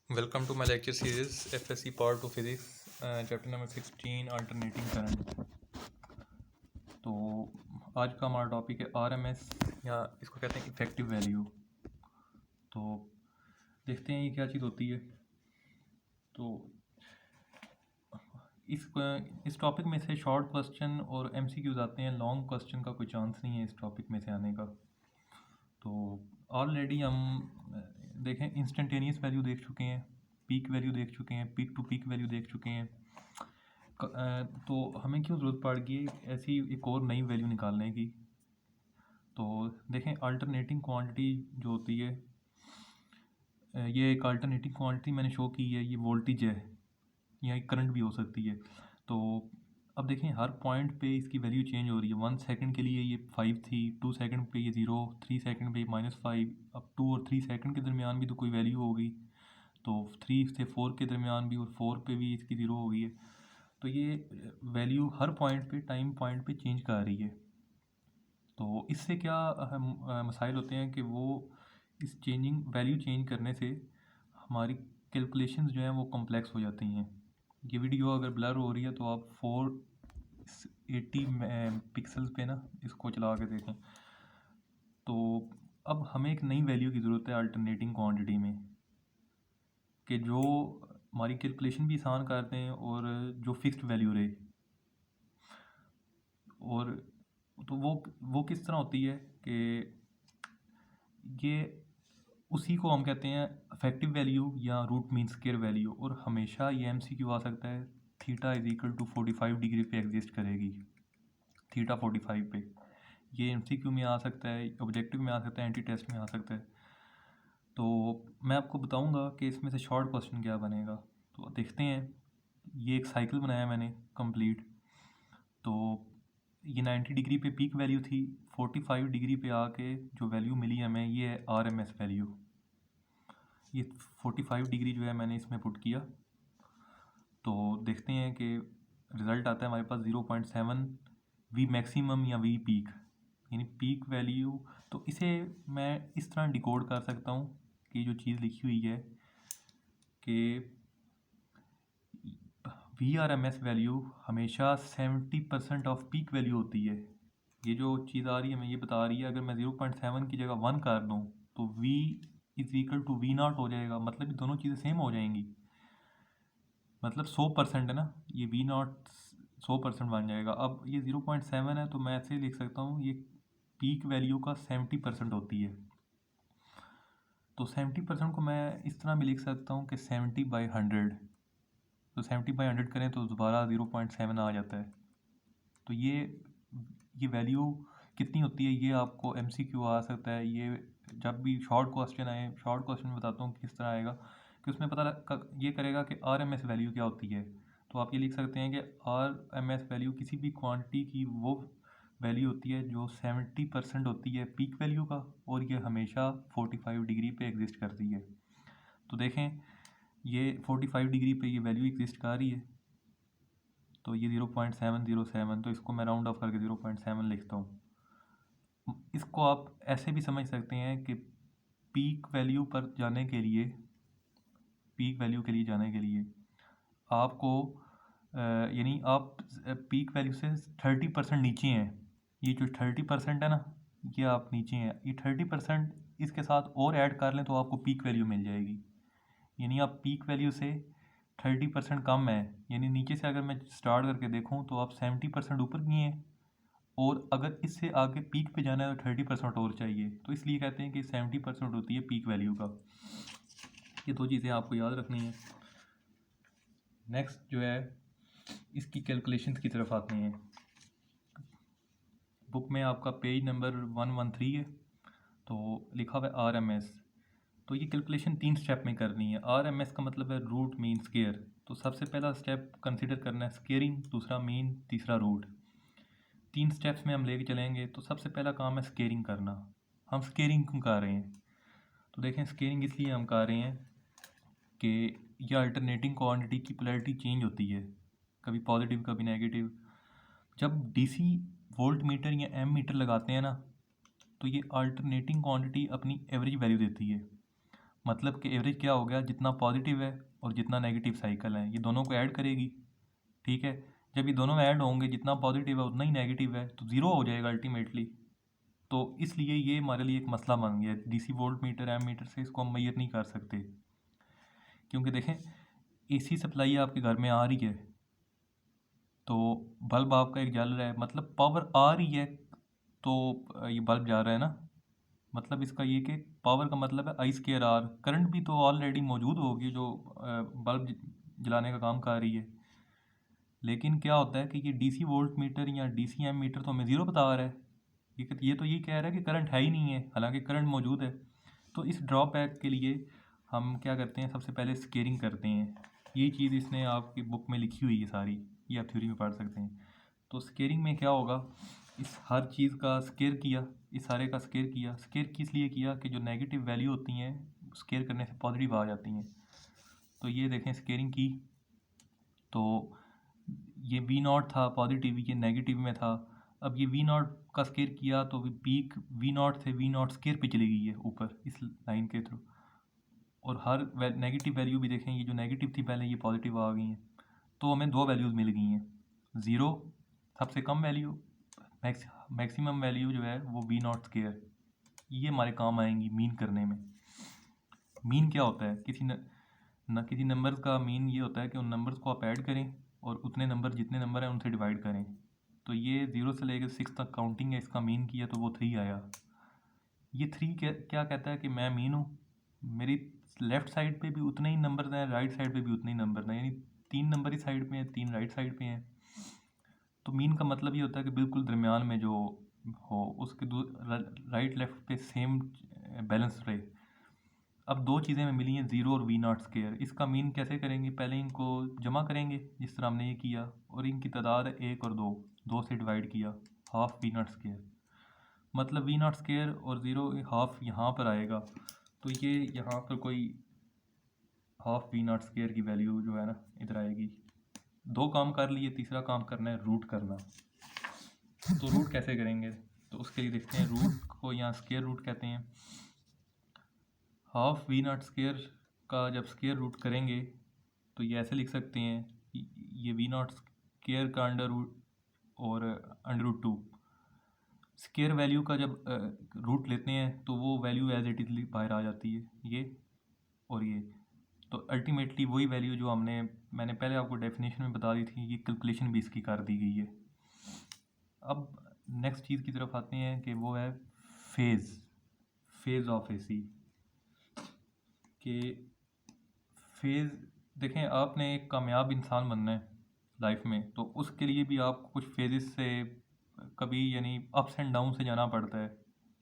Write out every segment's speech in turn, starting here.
Welcome to my lecture series FSC Part 2 Physics, chapter number 16 Alternating Current। तो आज का हमारा टॉपिक है RMS या इसको कहते हैं इफ़ेक्टिव वैल्यू। तो देखते हैं ये क्या चीज़ होती है। तो इस टॉपिक में से शॉर्ट क्वेश्चन और MCQs आते हैं, लॉन्ग क्वेश्चन का कोई चांस नहीं है इस टॉपिक में से आने का। तो ऑलरेडी हम देखें इंस्टेंटेनियस वैल्यू देख चुके हैं, पीक वैल्यू देख चुके हैं, पीक टू पीक वैल्यू देख चुके हैं। तो हमें क्यों ज़रूरत पड़ गई ऐसी एक और नई वैल्यू निकालने की। तो देखें अल्टरनेटिंग क्वांटिटी जो होती है, ये एक अल्टरनेटिंग क्वांटिटी मैंने शो की है, ये वोल्टेज है या एक करंट भी हो सकती है। तो अब देखें हर पॉइंट पे इसकी वैल्यू चेंज हो रही है। 1 सेकंड के लिए ये 5 थी, 2 सेकंड पे ये 0, 3 सेकंड पे -5, अब 2 और 3 सेकंड के दरमियान भी तो कोई वैल्यू होगी। तो 3 से 4 के दरमियान भी, और 4 पे भी इसकी 0 हो गई है। तो ये वैल्यू हर पॉइंट पे, टाइम पॉइंट पे चेंज कर रही है। तो इससे क्या मसाइल होते हैं कि वो इस चेंजिंग वैल्यू चेंज करने से हमारी कैलकुलेशंस जो हैं वो कॉम्प्लेक्स हो जाती हैं। ये वीडियो अगर ब्लर हो रही है तो आप 480 पिक्सल्स पे ना इसको चला के देखें। तो अब हमें एक नई वैल्यू की ज़रूरत है अल्टरनेटिंग क्वांटिटी में, कि जो हमारी कैलकुलेशन भी आसान कर दें और जो फिक्स्ड वैल्यू रहे। और तो वो किस तरह होती है कि ये उसी को हम कहते हैं इफेक्टिव वैल्यू या रूट मीन स्क्वायर वैल्यू। और हमेशा ये MCQ आ सकता है, theta is equal to 45 degree पे एग्जिस्ट करेगी, थीटा 45 पे। ये MCQ में आ सकता है, ऑब्जेक्टिव में आ सकता है, एंटी टेस्ट में आ सकता है। तो मैं आपको बताऊंगा कि इसमें से शॉर्ट क्वेश्चन क्या बनेगा। तो देखते हैं, ये एक साइकिल बनाया मैंने कंप्लीट। तो ये 90 डिग्री पे पीक वैल्यू थी, 45 डिग्री पे आके जो वैल्यू मिली हमें ये है RMS वैल्यू। ये 45 डिग्री जो है मैंने इसमें पुट किया। तो देखते हैं कि रिज़ल्ट आता है हमारे पास 0.7 वी मैक्सिमम या वी पीक, यानी पीक वैल्यू। तो इसे मैं इस तरह डिकोड कर सकता हूँ कि जो चीज़ लिखी हुई है कि VRMS वैल्यू हमेशा 70% ऑफ पीक वैल्यू होती है। ये जो चीज़ आ रही है मैं ये बता रही है, अगर मैं 0.7 की जगह 1 कर दूँ तो V is equal to V0 हो जाएगा। मतलब ये दोनों चीज़ें सेम हो जाएंगी, मतलब 100% है ना, ये V0 100% बन जाएगा। अब ये 0.7 है तो मैं ऐसे लिख सकता हूँ ये पीक वैल्यू का 70% होती है। तो 70% को मैं इस तरह भी लिख सकता हूँ कि 70/100। तो 70/100 करें तो दोबारा 0.7 आ जाता है। तो ये वैल्यू कितनी होती है ये आपको MCQ आ सकता है। ये जब भी शॉर्ट क्वेश्चन आए, शॉर्ट क्वेश्चन बताता हूँ किस तरह आएगा, कि उसमें ये करेगा कि RMS वैल्यू क्या होती है। तो आप ये लिख सकते हैं कि RMS वैल्यू किसी भी क्वांटिटी की वो वैल्यू होती है जो 70% होती है पीक वैल्यू का, और ये हमेशा 45 डिग्री पे एग्जिस्ट करती है। तो देखें ये 45 डिग्री पे ये वैल्यू एग्जिस्ट कर रही है। तो ये 0.707, तो इसको मैं राउंड ऑफ करके 0.7 लिखता हूँ। इसको आप ऐसे भी समझ सकते हैं कि पीक वैल्यू पर जाने के लिए, पीक वैल्यू के लिए जाने के लिए आपको यानी आप पीक वैल्यू से 30% नीचे हैं। ये जो 30% है ना, ये आप नीचे हैं, ये 30% इसके साथ और ऐड कर लें तो आपको पीक वैल्यू मिल जाएगी। यानी आप पीक वैल्यू से 30% कम है, यानी नीचे से अगर मैं स्टार्ट करके देखूं तो आप 70% ऊपर भी हैं, और अगर इससे आगे पीक पे जाना है तो 30% और चाहिए। तो इसलिए कहते हैं कि 70% होती है पीक वैल्यू का। ये दो चीज़ें आपको याद रखनी है। नेक्स्ट जो है इसकी कैलकुलेशंस की तरफ आते हैं। बुक में आपका पेज नंबर 113 है, तो लिखा हुआ है RMS। तो ये कैलकुलेशन 3 स्टेप में करनी है। RMS का मतलब है रूट मीन स्क्वायर। तो सबसे पहला स्टेप कंसिडर करना है स्क्वेयरिंग, दूसरा मीन, तीसरा रूट। 3 स्टेप्स में हम लेके चलेंगे। तो सबसे पहला काम है स्क्वेयरिंग करना। हम स्क्वेयरिंग क्यों कर रहे हैं? तो देखें स्क्वेयरिंग इसलिए हम कर रहे हैं कि यह अल्टरनेटिंग क्वांटिटी की पोलैरिटी चेंज होती है, कभी पॉजिटिव कभी नेगेटिव। जब DC वोल्ट मीटर या एम मीटर लगाते हैं ना, तो ये अल्टरनेटिंग क्वांटिटी अपनी एवरेज वैल्यू देती है। मतलब कि एवरेज क्या हो गया, जितना पॉजिटिव है और जितना नेगेटिव साइकिल है ये दोनों को ऐड करेगी, ठीक है। जब ये दोनों ऐड होंगे, जितना पॉजिटिव है उतना ही नेगेटिव है, तो ज़ीरो हो जाएगा अल्टीमेटली। तो इसलिए ये हमारे लिए एक मसला बन गया। DC voltmeter ammeter से इसको हम मेजर नहीं कर सकते, क्योंकि देखें एसी सप्लाई आपके घर में आ रही है, तो बल्ब आपका एक जल रहा है, मतलब पावर आ रही है, तो ये बल्ब जा रहा है ना। मतलब इसका ये कि पावर का मतलब है आई स्केयर आर। करंट भी तो ऑलरेडी मौजूद होगी जो बल्ब जलाने का काम कर रही है। लेकिन क्या होता है कि ये डीसी वोल्ट मीटर या डीसी एम मीटर तो हमें ज़ीरो बता रहा है, ये तो ये कह रहा है कि करंट है ही नहीं है, हालांकि करंट मौजूद है। तो इस ड्रॉबैक के लिए हम क्या करते हैं, सबसे पहले स्केयरिंग करते हैं। ये चीज़ इसने आपकी बुक में लिखी हुई है सारी, ये आप थ्योरी में पढ़ सकते हैं। तो स्केयरिंग में क्या होगा, इस हर चीज़ का स्केयर किया, इस सारे का स्केयर किया। स्केयर किस लिए किया कि जो नेगेटिव वैल्यू होती हैं स्केयर करने से पॉजिटिव आ जाती हैं। तो ये देखें स्केयरिंग की, तो ये वी नॉट था पॉजिटिव, ये नेगेटिव में था। अब ये वी नॉट का स्केयर किया तो पीक वी नॉट से वी नॉट स्केयर पे चली गई है ऊपर इस लाइन के थ्रू। और हर नेगेटिव वैल्यू भी देखें, ये जो नेगेटिव थी पहले ये पॉजिटिव आ गई हैं, तो हमें दो वैल्यूज़ मिल गई हैं। ज़ीरो सबसे कम वैल्यू, मैक्सिमम वैल्यू जो है वो वी नॉट स्केयर। ये हमारे काम आएंगी मीन करने में। मीन क्या होता है, किसी नंबर का मीन ये होता है कि उन नंबर्स को आप ऐड करें और उतने नंबर जितने नंबर हैं उनसे डिवाइड करें। तो ये 0 से लेकर 6 तक काउंटिंग है, इसका मीन किया तो वो 3 आया। ये 3 क्या कहता है कि मैं मीन हूँ, मेरी लेफ़्ट साइड पे भी उतने ही नंबर हैं, राइट साइड पे भी उतने ही नंबर हैं, यानी 3 नंबर इस साइड पे हैं, 3 राइट साइड पे हैं। तो मीन का मतलब ये होता है कि बिल्कुल दरमियान में जो हो उसके राइट लेफ़्ट पे सेम बैलेंस रहे। अब दो चीज़ें हमें मिली हैं, ज़ीरो और वी नॉट स्केयर। इसका मीन कैसे करेंगे, पहले इनको जमा करेंगे जिस तरह हमने ये किया, और इनकी तादाद है 1 और 2, 2 से डिवाइड किया, हाफ वी नॉट स्केयर। मतलब वी नॉट स्केयर और ज़ीरो हाफ यहाँ पर आएगा, तो ये यहाँ पर कोई हाफ वी नॉट स्केयर की वैल्यू जो है ना इधर आएगी। दो काम कर लिए, तीसरा काम करना है रूट करना। तो रूट कैसे करेंगे, तो उसके लिए देखते हैं, रूट को यहाँ स्केयर रूट कहते हैं। हाफ वी नॉट स्केयर का जब स्केयर रूट करेंगे तो ये ऐसे लिख सकते हैं, ये वी नॉट स्केयर का अंडर रूट और अंडर रूट 2। स्केयर वैल्यू का जब रूट लेते हैं तो वो वैल्यू एज इट इज़ बाहर आ जाती है, ये और ये। तो अल्टीमेटली वही वैल्यू जो मैंने पहले आपको डेफिनेशन में बता दी थी, ये कैलकुलेशन भी इसकी कर दी गई है। अब नेक्स्ट चीज़ की तरफ आते हैं कि वो है फेज़ ऑफ एसी के फेज़। देखें आपने एक कामयाब इंसान बनना है लाइफ में, तो उसके लिए भी आपको कुछ फेजेस से कभी यानी अप्स एंड डाउन से जाना पड़ता है।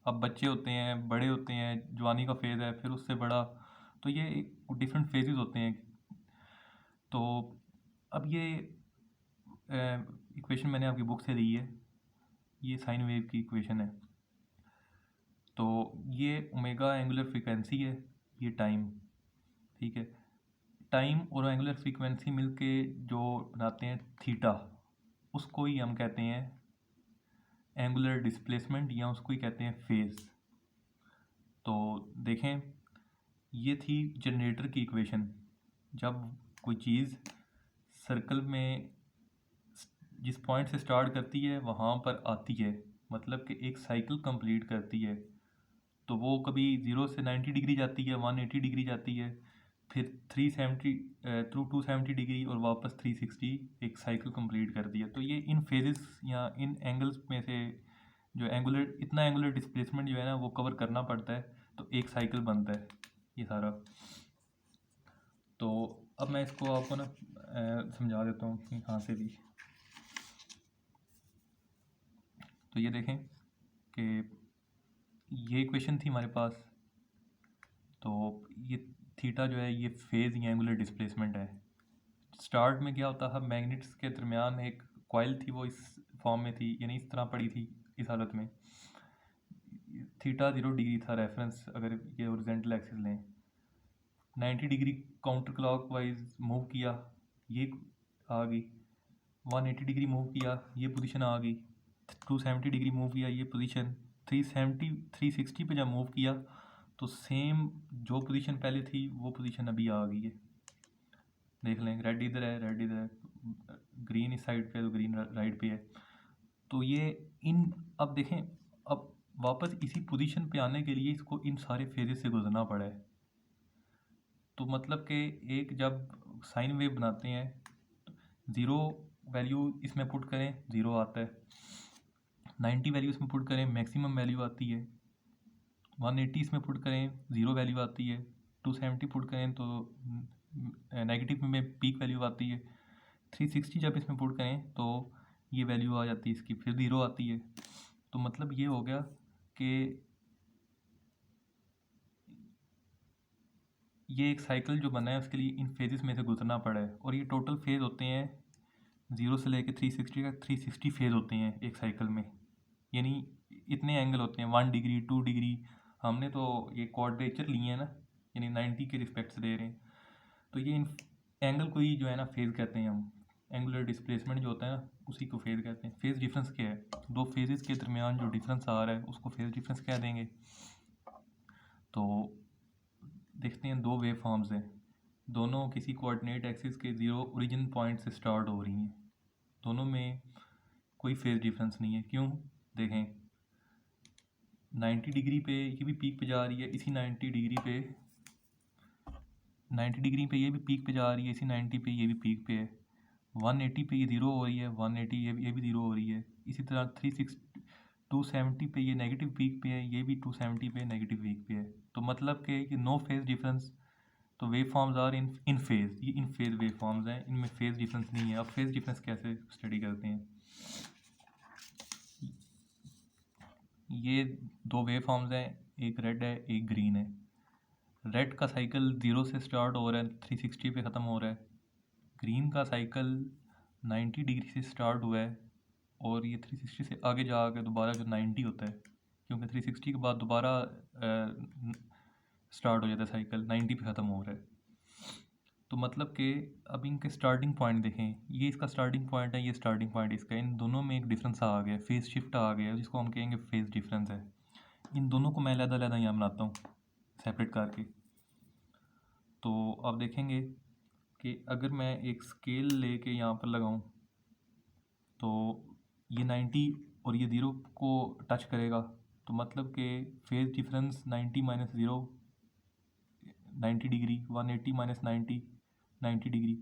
अब बच्चे होते हैं, बड़े होते हैं, जवानी का फेज़ है, फिर उससे बड़ा, तो ये डिफरेंट फेजेस होते हैं। तो अब ये इक्वेशन मैंने आपकी बुक से ली है, ये साइन वेव की इक्वेशन है। तो ये ओमेगा एंगुलर फ्रीक्वेंसी है, ये टाइम, ठीक है। टाइम और एंगुलर फ्रीक्वेंसी मिलके जो बनाते हैं थीटा, उसको ही हम कहते हैं एंगुलर डिस्प्लेसमेंट, या उसको ही कहते हैं फेज़। तो देखें ये थी जनरेटर की इक्वेशन। जब कोई चीज़ सर्कल में जिस पॉइंट से स्टार्ट करती है वहाँ पर आती है, मतलब कि एक साइकिल कंप्लीट करती है, तो वो कभी 0 से 90 डिग्री जाती है, 180 डिग्री जाती है, फिर 370 थ्रू 270 डिग्री और वापस 360 एक साइकिल कंप्लीट करती है। तो ये इन फेजेस या इन एंगल्स में से जो इतना एंगुलर डिस्प्लेसमेंट जो है ना वो कवर करना पड़ता है, तो एक साइकिल बनता है ये सारा। तो अब मैं इसको आपको ना समझा देता हूँ यहाँ से भी। तो ये देखें कि ये इक्वेशन थी हमारे पास, तो ये थीटा जो है ये फेज़ या एंगुलर डिस्प्लेसमेंट है। स्टार्ट में क्या होता है, मैग्नेट्स के दरमियान एक कॉइल थी, वो इस फॉर्म में थी, यानी इस तरह पड़ी थी इस हालत में। थीटा 0 डिग्री था रेफरेंस, अगर ये ओरिजेंटल एक्सिस लें। 90 डिग्री काउंटर क्लॉकवाइज मूव किया, ये आ गई। 180 डिग्री मूव किया, ये पोजीशन आ गई। 270 डिग्री मूव किया, ये पोजीशन। 360 पे जब मूव किया तो सेम जो पोजीशन पहले थी वो पोजीशन अभी आ गई है। देख लें, रेड इधर है, रेड इधर है, ग्रीन इस साइड पे है तो ग्रीन राइट पे है। तो ये अब देखें, अब वापस इसी पोजीशन पे आने के लिए इसको इन सारे फेजेस से गुजरना पड़ा है। तो मतलब कि एक जब साइन वेव बनाते हैं, ज़ीरो वैल्यू इसमें पुट करें, ज़ीरो आता है। 90 वैल्यू इसमें पुट करें, मैक्सिमम वैल्यू आती है। 180 इसमें पुट करें, ज़ीरो वैल्यू आती है। 270 पुट करें तो नेगेटिव में पीक वैल्यू आती है। 360 जब इसमें पुट करें तो ये वैल्यू आ जाती है इसकी, फिर ज़ीरो आती है। तो मतलब ये हो गया कि ये एक साइकिल जो बना है उसके लिए इन फेजेस में से गुजरना पड़ा है। और ये टोटल फेज होते हैं 0 से लेके 360 का 360 फेज होते हैं एक साइकिल में। यानी इतने एंगल होते हैं, 1 डिग्री 2 डिग्री। हमने तो ये क्वाड्रेचर लिए हैं ना, यानी 90 के रिस्पेक्ट से ले रहे हैं। तो ये इन एंगल को ही जो है ना फेज कहते हैं हम। एंगुलर डिस्प्लेसमेंट जो होता है ना उसी को फेज कहते हैं। फेज डिफरेंस क्या है? दो फेजेस के दरमियान जो डिफरेंस आ रहा है उसको फेज डिफरेंस कह देंगे। तो देखते हैं, दो वेव फॉर्म्स हैं, दोनों किसी कोऑर्डिनेट एक्सिस के ज़ीरो ओरिजिन पॉइंट से स्टार्ट हो रही हैं। दोनों में कोई फेज डिफरेंस नहीं है। क्यों? देखें, 90 डिग्री पे ये भी पीक पे जा रही है, इसी 90 डिग्री पे ये भी पीक पे जा रही है, इसी 90 पे ये भी पीक पे है। 180 पे ये ज़ीरो हो रही है, 180 ये भी ज़ीरो हो रही है। इसी तरह 270 पे ये नेगेटिव पीक पे है, ये भी 270 पे नेगेटिव पीक पे है। तो मतलब कि नो फेज डिफरेंस। तो waveforms are in phase, ये इन फेज वेव फॉर्म्स हैं, इनमें फेज डिफरेंस नहीं है। अब फेज डिफरेंस कैसे स्टडी करते हैं? ये दो वेव फॉर्म्स हैं, एक रेड है एक ग्रीन है। रेड का साइकिल 0 से स्टार्ट हो रहा है, 360 पे ख़त्म हो रहा है। ग्रीन का साइकिल 90 डिग्री से स्टार्ट हुआ है और ये 360 से आगे जा के दोबारा जो 90 होता है, क्योंकि 360 के बाद दोबारा स्टार्ट हो जाता है साइकिल, 90 पे ख़त्म हो रहा है। तो मतलब कि अब इनके स्टार्टिंग पॉइंट देखें, ये इसका स्टार्टिंग पॉइंट है, ये स्टार्टिंग पॉइंट इसका, इन दोनों में एक डिफरेंस आ गया, फेज शिफ्ट आ गया, जिसको हम कहेंगे फेज डिफरेंस है। इन दोनों को मैं अलग-अलग यहाँ बनाता हूँ सेपरेट करके। तो अब देखेंगे कि अगर मैं एक स्केल लेके यहाँ पर लगाऊँ तो ये 90 और ये 0 को टच करेगा। तो मतलब कि phase difference 90 minus 0 90 degree, 180 minus 90 degree.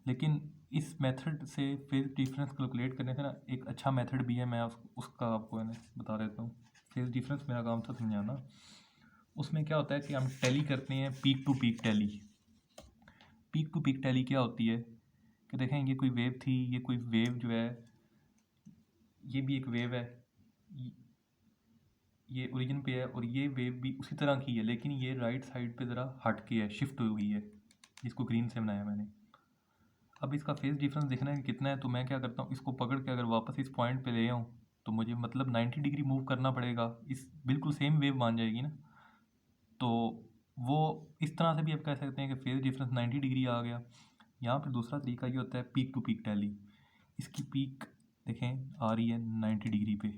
लेकिन इस मेथड से फेज डिफरेंस कैलकुलेट करने से ना एक अच्छा मेथड भी है, मैं उसका आपको है बता देता हूँ। फेज डिफरेंस मेरा काम था समझाना। उसमें क्या होता है कि हम टैली करते हैं, peak to peak tally. Peak to peak tally क्या होती है कि देखें, ये कोई वेव थी, ये कोई वेव जो है, ये भी एक वेव है, ये ओरिजिन पे है और ये वेव भी उसी तरह की है, लेकिन ये राइट साइड पे ज़रा हट के है, शिफ्ट हो गई है, जिसको ग्रीन से बनाया मैंने। अब इसका फेज डिफरेंस देखना है कि कितना है। तो मैं क्या करता हूँ, इसको पकड़ के अगर वापस इस पॉइंट पे ले आऊँ तो मुझे मतलब 90 डिग्री मूव करना पड़ेगा, इस बिल्कुल सेम वेव मान जाएगी ना। तो वो इस तरह से भी आप कह सकते हैं कि फेज डिफरेंस 90 डिग्री आ गया। यहाँ पर दूसरा तरीका ये होता है पीक टू पीक टैली। इसकी पीक देखें आ रही है 90 डिग्री पे,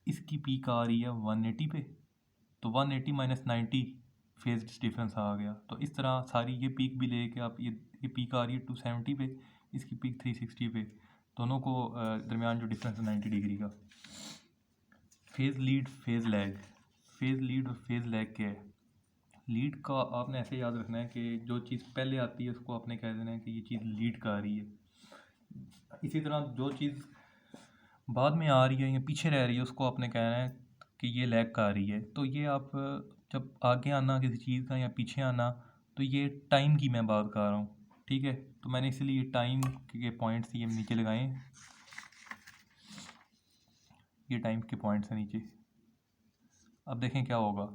इसकी पीक आ रही है 180 पे, तो 180 माइनस 90 फेज डिफरेंस आ गया। तो इस तरह सारी ये पीक भी लेके आप ये पीक आ रही है 270 पे, इसकी पीक 360 पे, दोनों को दरमियान जो डिफरेंस है 90 डिग्री का। Phase lead, phase lag. Phase lead और फेज लैग क्या है? लीड का आपने ऐसे याद रखना है कि जो चीज़ पहले आती है उसको आपने कह देना है कि ये चीज़ लीड का आ रही है। इसी तरह जो चीज़ बाद में आ रही है या पीछे रह रही है उसको आपने कहना है कि ये लैग का आ रही है। तो ये आप जब आगे आना किसी चीज़ का या पीछे आना, तो ये टाइम की मैं बात कर रहा हूँ, ठीक है। तो मैंने इसलिए टाइम के पॉइंट्स ये नीचे लगाए, ये टाइम के पॉइंट्स हैं नीचे। अब देखें क्या होगा,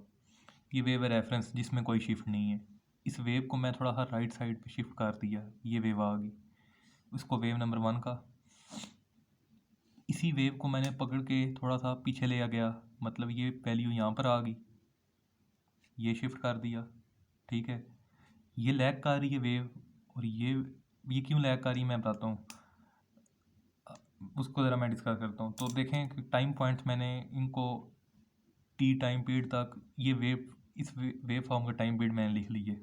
ये वेव है रेफरेंस जिसमें कोई शिफ्ट नहीं है। इस वेव को मैं थोड़ा सा राइट साइड पे शिफ्ट कर दिया, ये वेव आ गई, उसको वेव नंबर 1 का। इसी वेव को मैंने पकड़ के थोड़ा सा पीछे ले आ गया, मतलब ये वैल्यू यहाँ पर आ गई, ये शिफ्ट कर दिया, ठीक है। ये लैग कर रही है वेव, और ये क्यों लैग कर रही है मैं बताता हूँ, उसको ज़रा मैं डिस्कस करता हूँ। तो देखें कि टाइम पॉइंट्स मैंने इनको टी टाइम पीरियड तक ये वेव इस वेव फॉर्म का टाइम पीरियड मैंने लिख ली है।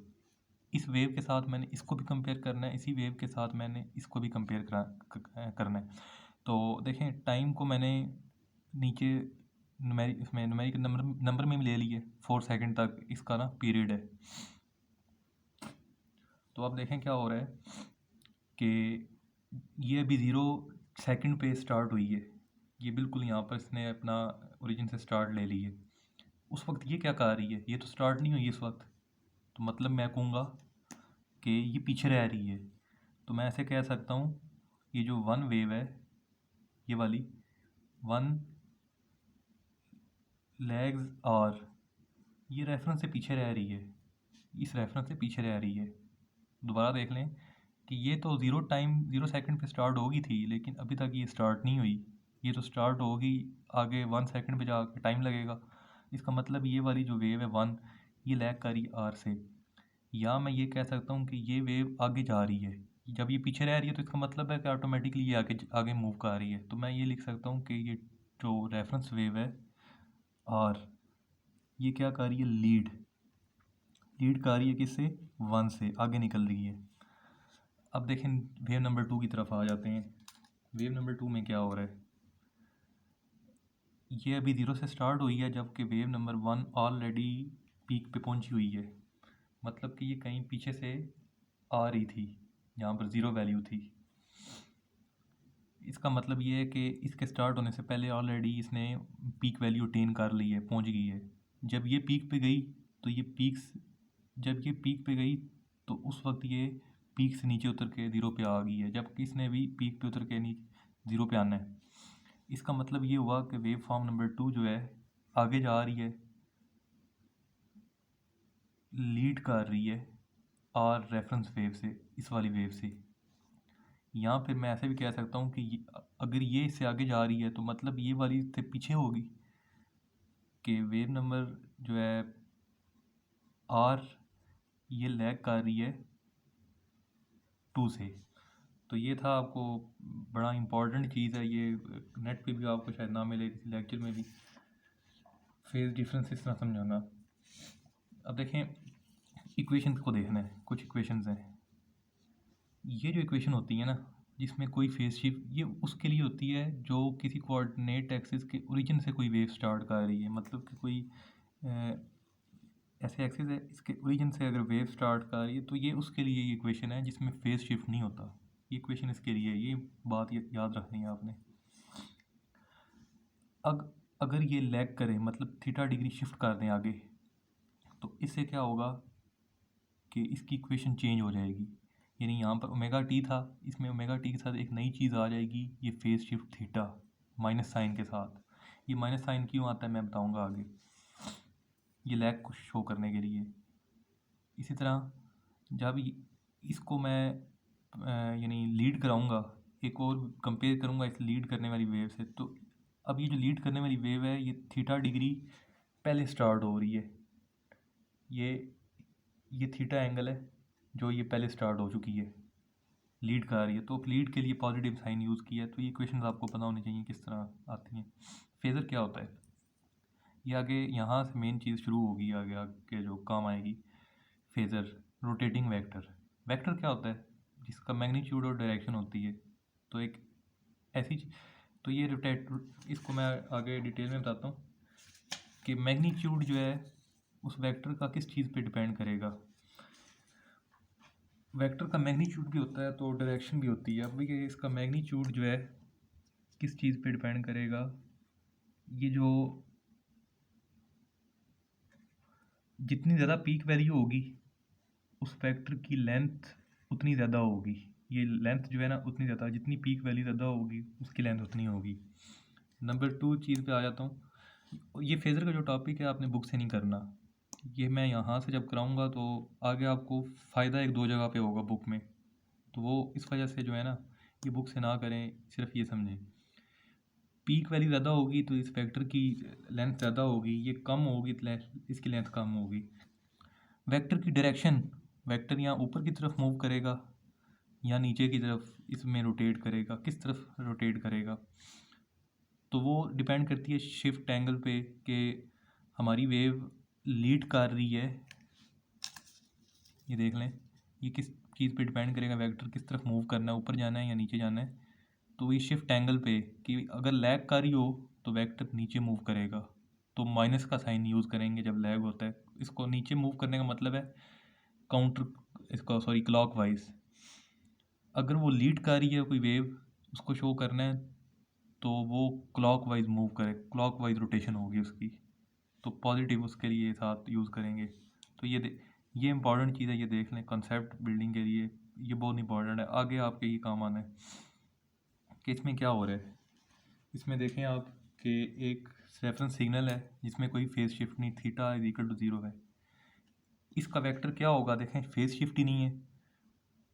इस वेव के साथ मैंने इसको भी कंपेयर करना है, इसी वेव के साथ मैंने इसको भी कंपेयर करना है। तो देखें टाइम को मैंने नीचे न्यूमेरिक नंबर में भी ले लिए, 4 सेकंड तक इसका ना पीरियड है। तो अब देखें क्या हो रहा है कि ये अभी 0 सेकंड पे स्टार्ट हुई है, ये बिल्कुल यहाँ पर इसने अपना ओरिजिन से स्टार्ट ले ली है। उस वक्त ये क्या कर रही है, ये तो स्टार्ट नहीं हुई इस वक्त, तो मतलब मैं कहूँगा कि ये पीछे रह रही है। तो मैं ऐसे कह सकता हूँ ये जो वन वेव है, ये वाली वन लेग्स और ये रेफरेंस से पीछे रह रही है, इस रेफरेंस से पीछे रह रही है। दोबारा देख लें कि ये तो 0 सेकंड पे स्टार्ट होगी थी, लेकिन अभी तक ये स्टार्ट नहीं हुई। ये तो स्टार्ट होगी आगे 1 सेकंड पे जाके टाइम लगेगा। इसका मतलब ये वाली जो वेव है 1, ये लैग कर रही आर से। या मैं ये कह सकता हूँ कि ये वेव आगे जा रही है, जब ये पीछे रह रही है तो इसका मतलब है कि ऑटोमेटिकली ये आगे आगे मूव कर रही है। तो मैं ये लिख सकता हूँ कि ये जो रेफरेंस वेव है और ये क्या कर रही है, लीड कर रही है किससे, 1 से आगे निकल रही है। अब देखें वेव नंबर 2 की तरफ आ जाते हैं। वेव नंबर 2 में क्या हो रहा है, ये अभी 0 से स्टार्ट हुई है, जबकि वेव नंबर 1 ऑलरेडी पीक पे पहुंची हुई है। मतलब कि ये कहीं पीछे से आ रही थी, जहाँ पर 0 वैल्यू थी। इसका मतलब ये है कि इसके स्टार्ट होने से पहले ऑलरेडी इसने पीक वैल्यू अटेन कर ली है, पहुंच गई है। जब ये पीक पे गई तो जब ये पीक पे गई तो उस वक्त ये पीक से नीचे उतर के 0 पे आ गई है, जबकि इसने भी पीक पे उतर के नीचे 0 पे आना है। इसका मतलब ये हुआ कि वेव फॉर्म नंबर 2 जो है आगे जा रही है, लीड कर रही है और रेफरेंस वेव से, इस वाली वेव से। यहाँ फिर मैं ऐसे भी कह सकता हूँ कि अगर ये इससे आगे जा रही है तो मतलब ये वाली इससे पीछे होगी, कि वेव नंबर जो है आर ये लैग कर रही है 2 से। तो ये था, आपको बड़ा इम्पॉर्टेंट चीज़ है ये, नेट पे भी आपको शायद ना मिले किसी लेक्चर में भी, फेज डिफरेंस इस तरह समझाना। अब देखें इक्वेशन को देखना है, कुछ इक्वेशंस हैं। ये जो इक्वेशन होती है ना जिसमें कोई फेज शिफ्ट, ये उसके लिए होती है जो किसी कोऑर्डिनेट एक्सिस के ओरिजिन से कोई वेव स्टार्ट कर रही है। मतलब कि कोई ऐसे एक्सिस है, इसके ओरिजिन से अगर वेव स्टार्ट कर रही है तो ये उसके लिए ये इक्वेशन है जिसमें फेज शिफ्ट नहीं होता। ये इक्वेशन इसके लिए है, ये बात याद रखनी है आपने। अगर ये लैग करे, मतलब थीटा डिग्री शिफ्ट कर दें आगे, तो इससे क्या होगा कि इसकी इक्वेशन चेंज हो जाएगी। यानी यहाँ पर ओमेगा टी था, इसमें ओमेगा टी के साथ एक नई चीज़ आ जाएगी, ये phase shift theta minus sine के साथ। ये माइनस साइन क्यों आता है मैं बताऊँगा आगे, ये लैग को शो करने के लिए। इसी तरह जब इसको मैं यानी लीड कराऊंगा, एक और कंपेयर करूंगा इस लीड करने वाली वेव से, तो अब ये जो लीड करने वाली वेव है ये थीटा डिग्री पहले स्टार्ट हो रही है। ये थीटा एंगल है जो ये पहले स्टार्ट हो चुकी है, लीड कर रही है। तो लीड के लिए पॉजिटिव साइन यूज़ किया है। तो ये इक्वेशंस आपको पता होनी चाहिए किस तरह आती हैं। फेज़र क्या होता है, ये आगे यहाँ से मेन चीज़ शुरू होगी, आगे आगे जो काम आएगी। Phasor rotating vector. वेक्टर क्या होता है, जिसका मैग्नीट्यूड और डायरेक्शन होती है। तो एक ऐसी तो ये रोटेट, इसको मैं आगे डिटेल में बताता हूँ कि मैग्नीट्यूड जो है उस वेक्टर का किस चीज़ पे डिपेंड करेगा। वेक्टर का मैग्नीट्यूड भी होता है तो डायरेक्शन भी होती है। अब ये इसका मैग्नीट्यूड जो है किस चीज़ पे डिपेंड करेगा, ये जो जितनी ज़्यादा पीक वैल्यू होगी उस वेक्टर की लेंथ उतनी ज़्यादा होगी। ये लेंथ जो है ना उतनी ज़्यादा, जितनी पीक वैल्यू ज़्यादा होगी उसकी लेंथ उतनी होगी। नंबर 2 चीज़ पे आ जाता हूँ। ये फेज़र का जो टॉपिक है आपने बुक से नहीं करना, ये मैं यहाँ से जब कराऊँगा तो आगे आपको फ़ायदा एक दो जगह पे होगा बुक में। तो वो इस वजह से जो है ना ये बुक से ना करें, सिर्फ ये समझें पीक वैल्यू ज़्यादा होगी तो इस वेक्टर की लेंथ ज़्यादा होगी, ये कम होगी तो इसकी लेंथ कम होगी। वेक्टर की डायरेक्शन, वेक्टर यहाँ ऊपर की तरफ मूव करेगा या नीचे की तरफ इसमें रोटेट करेगा, किस तरफ रोटेट करेगा, तो वो डिपेंड करती है शिफ्ट एंगल पे कि हमारी वेव लीड कर रही है, ये देख लें, ये किस चीज़ पे डिपेंड करेगा, वेक्टर किस तरफ मूव करना है, ऊपर जाना है या नीचे जाना है। तो ये शिफ्ट एंगल पे कि अगर लैग कर रही हो तो वेक्टर नीचे मूव करेगा, तो माइनस का साइन यूज़ करेंगे जब लैग होता है। इसको नीचे मूव करने का मतलब है क्लॉकवाइज। अगर वो लीड कर रही है कोई वेव, उसको शो करना है तो वो क्लॉकवाइज मूव करे, क्लॉकवाइज रोटेशन होगी उसकी, तो पॉजिटिव उसके लिए साथ यूज़ करेंगे। तो ये इंपॉर्टेंट चीज़ है, ये देख लें कॉन्सेप्ट बिल्डिंग के लिए, ये बहुत इंपॉर्टेंट है, आगे आपके ये काम आना है कि इसमें क्या हो रहा है। इसमें देखें आप कि एक रेफरेंस सिग्नल है जिसमें कोई फेज शिफ्ट नहीं, थीटा इज इक्वल टू 0 है। इसका वेक्टर क्या होगा, देखें फेज शिफ्ट ही नहीं है,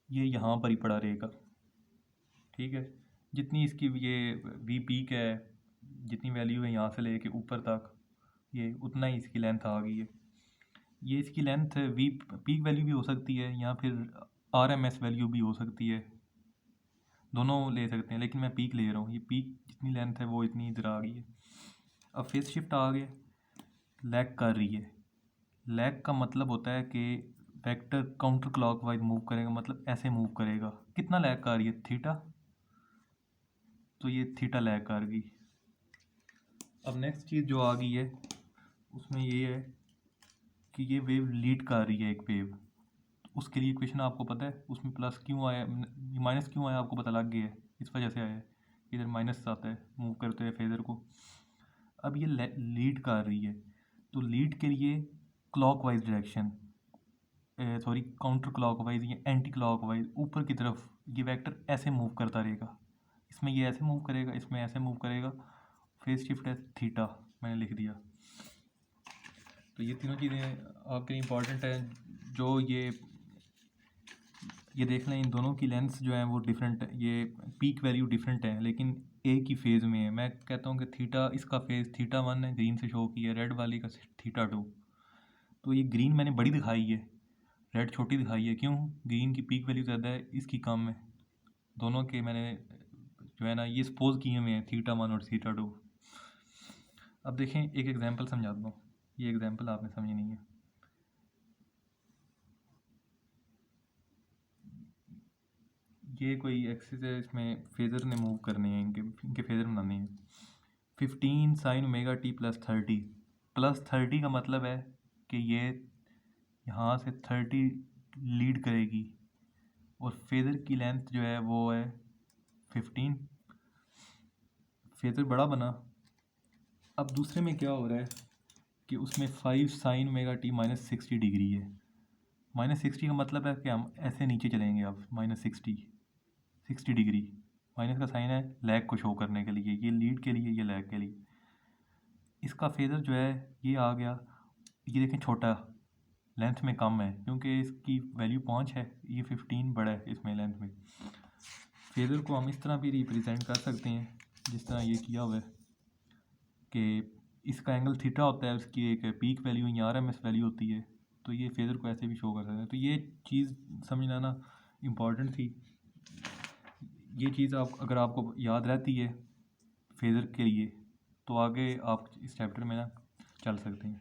ये यहाँ पर ही पड़ा रहेगा, ठीक है। जितनी इसकी ये वी पीक है, जितनी वैल्यू है यहाँ से लेके ऊपर तक, ये उतना ही इसकी लेंथ आ गई है। ये इसकी लेंथ वी पीक वैल्यू भी हो सकती है या फिर RMS वैल्यू भी हो सकती है, दोनों ले सकते हैं, लेकिन मैं पीक ले रहा हूँ। ये पीक जितनी लेंथ है वो इतनी इधर आ गई है। अब फेज शिफ्ट आ गया, लैग कर रही है। लैग का मतलब होता है कि वेक्टर काउंटर क्लॉकवाइज मूव करेगा, मतलब ऐसे मूव करेगा। कितना लैग कर रही है, थीटा, तो ये थीटा लैग कर गई। अब नेक्स्ट चीज़ जो आ गई है उसमें ये है कि ये वेव लीड कर रही है एक वेव, उसके लिए इक्वेशन आपको पता है, उसमें प्लस क्यों आया, माइनस क्यों आया आपको पता लग गया है, इस वजह से आया है, इधर माइनस आता है मूव करते हुए फेजर को। अब ये लीड कर रही है, तो लीड के लिए क्लॉकवाइज डायरेक्शन, काउंटर क्लॉकवाइज या एंटी क्लॉकवाइज ऊपर की तरफ ये वेक्टर ऐसे मूव करता रहेगा। इसमें ये ऐसे मूव करेगा, इसमें ऐसे मूव करेगा, फेज शिफ्ट है थीटा, मैंने लिख दिया। तो ये तीनों चीज़ें आपके इंपॉर्टेंट हैं। जो ये देख लें, इन दोनों की लेंथ जो है वो डिफरेंट है, ये पीक वैल्यू डिफरेंट है लेकिन एक ही फेज़ में है। मैं कहता हूँ कि थीटा, इसका फेज़ थीटा 1 है, ग्रीन से शो किया है, रेड वाली का थीटा 2। तो ये ग्रीन मैंने बड़ी दिखाई है, रेड छोटी दिखाई है, क्यों, ग्रीन की पीक वैल्यू ज़्यादा है, इसकी कम है। दोनों के मैंने जो है ना ये सपोज किए हुए हैं, थीटा 1 और थीटा 2। अब देखें एक एग्जांपल समझाता हूँ, ये एग्जांपल आपने समझी नहीं है। ये कोई एक्सिस है, इसमें फेज़र ने मूव करने हैं, इनके फेज़र बनाने हैं। 15 sin ओमेगा t +30 का मतलब है कि ये यहाँ से 30 लीड करेगी और फेज़र की लेंथ जो है वो है 15। फेज़र बड़ा बना। अब दूसरे में क्या हो रहा है कि उसमें 5 sin ओमेगा t -60 डिग्री है। -60 का मतलब है कि हम ऐसे नीचे चलेंगे, अब -60 डिग्री, माइनस का साइन है लैग को शो करने के लिए, ये लीड के लिए, ये लैग के लिए। इसका फेज़र जो है ये आ गया, ये देखें छोटा, लेंथ में कम है क्योंकि इसकी वैल्यू 5 है, ये 15 बड़ा है इसमें लेंथ में। फेज़र को हम इस तरह भी रिप्रेजेंट कर सकते हैं जिस तरह ये किया हुआ है कि इसका एंगल थीटा होता है, उसकी एक पीक वैल्यू या RMS वैल्यू होती है, तो ये फेज़र को ऐसे भी शो कर सकते हैं। तो ये चीज़ समझना ना इम्पॉर्टेंट थी। ये चीज़ अगर आपको याद रहती है फेज़र के लिए, तो आगे आप इस चैप्टर में ना चल सकते हैं।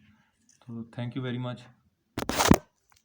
तो थैंक यू वेरी मच।